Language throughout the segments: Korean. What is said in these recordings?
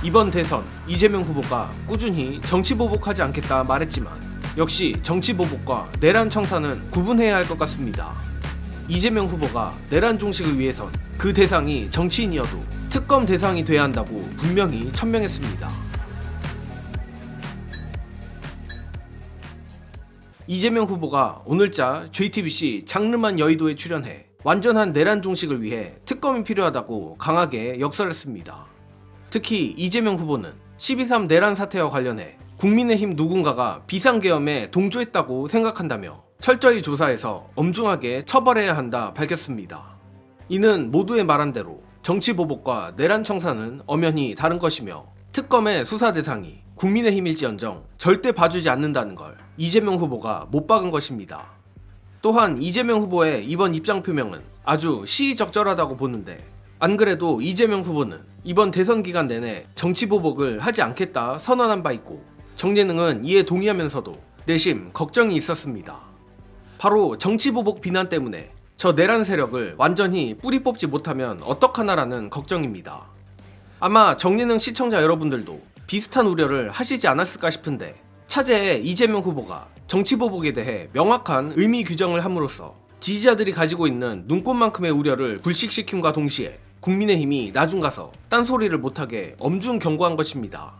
이번 대선 이재명 후보가 꾸준히 정치보복하지 않겠다 말했지만 역시 정치보복과 내란 청산은 구분해야 할 것 같습니다. 이재명 후보가 내란 종식을 위해선 그 대상이 정치인이어도 특검 대상이 돼야 한다고 분명히 천명했습니다. 이재명 후보가 오늘자 JTBC 장르만 여의도에 출연해 완전한 내란 종식을 위해 특검이 필요하다고 강하게 역설했습니다. 특히 이재명 후보는 12.3 내란 사태와 관련해 국민의힘 누군가가 비상계엄에 동조했다고 생각한다며 철저히 조사해서 엄중하게 처벌해야 한다 밝혔습니다. 이는 모두의 말한 대로 정치보복과 내란 청산은 엄연히 다른 것이며 특검의 수사 대상이 국민의힘일지언정 절대 봐주지 않는다는 걸 이재명 후보가 못 박은 것입니다. 또한 이재명 후보의 이번 입장 표명은 아주 시의적절하다고 보는데 안 그래도 이재명 후보는 이번 대선 기간 내내 정치보복을 하지 않겠다 선언한 바 있고 정예능은 이에 동의하면서도 내심 걱정이 있었습니다. 바로 정치보복 비난 때문에 저 내란 세력을 완전히 뿌리 뽑지 못하면 어떡하나라는 걱정입니다. 아마 정예능 시청자 여러분들도 비슷한 우려를 하시지 않았을까 싶은데 차제에 이재명 후보가 정치보복에 대해 명확한 의미 규정을 함으로써 지지자들이 가지고 있는 눈꽃만큼의 우려를 불식시킴과 동시에 국민의힘이 나중 가서 딴소리를 못하게 엄중 경고한 것입니다.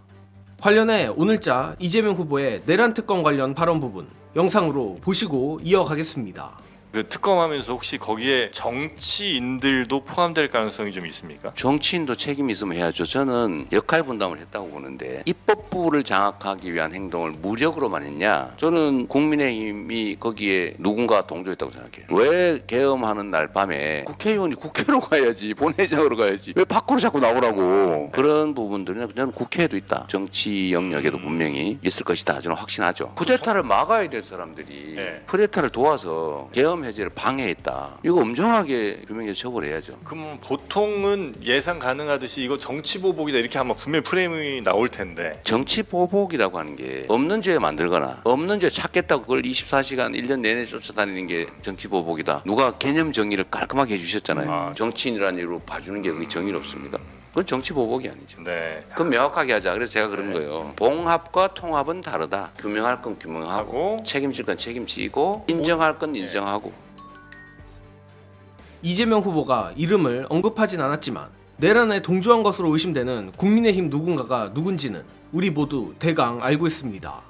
관련해 오늘자 이재명 후보의 내란 특검 관련 발언 부분 영상으로 보시고 이어가겠습니다. 그 특검하면서 혹시 거기에 정치인들도 포함될 가능성이 좀 있습니까? 정치인도 책임이 있으면 해야죠. 저는 역할 분담을 했다고 보는데 입법부를 장악하기 위한 행동을 무력으로만 했냐? 저는 국민의힘이 거기에 누군가 동조했다고 생각해요. 왜 계엄하는 날 밤에 국회의원이 국회로 가야지, 본회의장으로 가야지 왜 밖으로 자꾸 나오라고. 그런 부분들은 저는 국회에도 있다. 정치 영역에도 분명히 있을 것이다. 저는 확신하죠. 쿠데타를 막아야 될 사람들이 쿠데타를 도와서 계엄 해제를 방해했다. 이거 엄정하게 규명해서 처벌해야죠. 그럼 보통은 예상 가능하듯이 이거 정치보복이다 이렇게 하면 분명히 프레임이 나올 텐데 정치보복이라고 하는 게 없는 죄 만들거나 없는 죄 찾겠다고 그걸 24시간 1년 내내 쫓아다니는 게 정치보복이다. 누가 개념 정의를 깔끔하게 해주셨잖아요. 정치인이라는 이유로 봐주는 게 그게 정의롭습니까? 그건 정치보복이 아니죠. 네. 그건 명확하게 하자. 그래서 제가 그런 거예요. 봉합과 통합은 다르다. 규명할 건 규명하고 책임질 건 책임지고 인정할 건 인정하고. 이재명 후보가 이름을 언급하진 않았지만 내란에 동조한 것으로 의심되는 국민의힘 누군가가 누군지는 우리 모두 대강 알고 있습니다.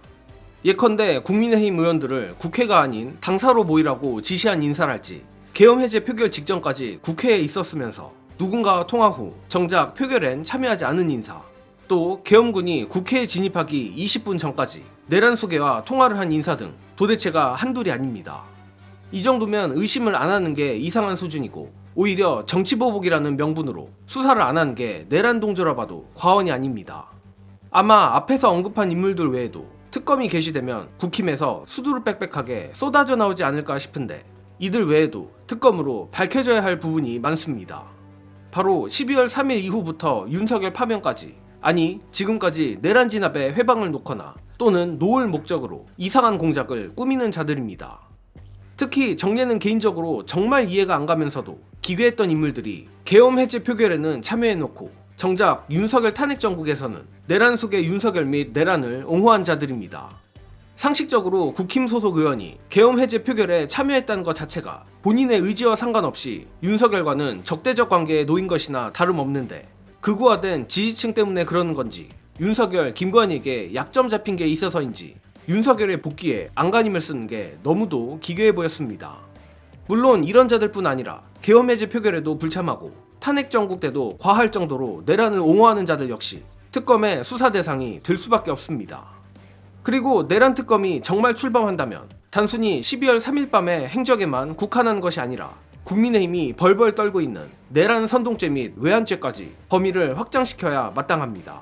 예컨대 국민의힘 의원들을 국회가 아닌 당사로 모이라고 지시한 인사랄지 계엄 해제 표결 직전까지 국회에 있었으면서 누군가와 통화 후 정작 표결엔 참여하지 않은 인사, 또 계엄군이 국회에 진입하기 20분 전까지 내란 수계와 통화를 한 인사 등 도대체가 한둘이 아닙니다. 이 정도면 의심을 안 하는 게 이상한 수준이고 오히려 정치보복이라는 명분으로 수사를 안 하는 게 내란 동조라 봐도 과언이 아닙니다. 아마 앞에서 언급한 인물들 외에도 특검이 개시되면 국힘에서 수두룩 빽빽하게 쏟아져 나오지 않을까 싶은데 이들 외에도 특검으로 밝혀져야 할 부분이 많습니다. 바로 12월 3일 이후부터 윤석열 파면까지, 아니 지금까지 내란 진압에 회방을 놓거나 또는 놓을 목적으로 이상한 공작을 꾸미는 자들입니다. 특히 정예는 개인적으로 정말 이해가 안 가면서도 기괴했던 인물들이 계엄 해제 표결에는 참여해놓고 정작 윤석열 탄핵 정국에서는 내란 속의 윤석열 및 내란을 옹호한 자들입니다. 상식적으로 국힘 소속 의원이 계엄 해제 표결에 참여했다는 것 자체가 본인의 의지와 상관없이 윤석열과는 적대적 관계에 놓인 것이나 다름없는데 극우화된 지지층 때문에 그러는 건지 윤석열, 김관희에게 약점 잡힌 게 있어서인지 윤석열의 복귀에 안간힘을 쓰는 게 너무도 기괴해 보였습니다. 물론 이런 자들뿐 아니라 계엄 해제 표결에도 불참하고 탄핵 정국 때도 과할 정도로 내란을 옹호하는 자들 역시 특검의 수사 대상이 될 수밖에 없습니다. 그리고 내란 특검이 정말 출범한다면 단순히 12월 3일 밤의 행적에만 국한하는 것이 아니라 국민의힘이 벌벌 떨고 있는 내란 선동죄 및 외환죄까지 범위를 확장시켜야 마땅합니다.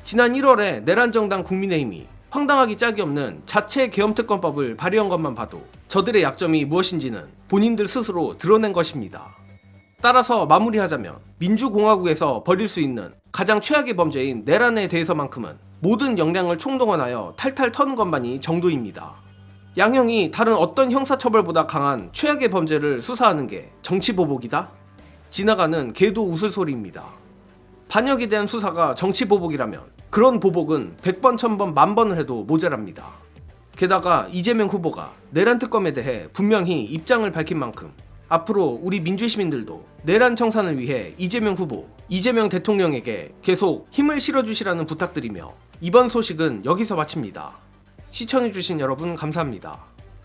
지난 1월에 내란정당 국민의힘이 황당하기 짝이 없는 자체 계엄특검법을 발의한 것만 봐도 저들의 약점이 무엇인지는 본인들 스스로 드러낸 것입니다. 따라서 마무리하자면 민주공화국에서 벌일 수 있는 가장 최악의 범죄인 내란에 대해서만큼은 모든 역량을 총동원하여 탈탈 터는 것만이 정도입니다. 양형이 다른 어떤 형사처벌보다 강한 최악의 범죄를 수사하는 게 정치보복이다? 지나가는 개도 웃을 소리입니다. 반역에 대한 수사가 정치 보복이라면 그런 보복은 100번, 1000번, 10,000번을 해도 모자랍니다. 게다가 이재명 후보가 내란 특검에 대해 분명히 입장을 밝힌 만큼 앞으로 우리 민주시민들도 내란 청산을 위해 이재명 후보, 이재명 대통령에게 계속 힘을 실어주시라는 부탁드리며 이번 소식은 여기서 마칩니다. 시청해주신 여러분 감사합니다.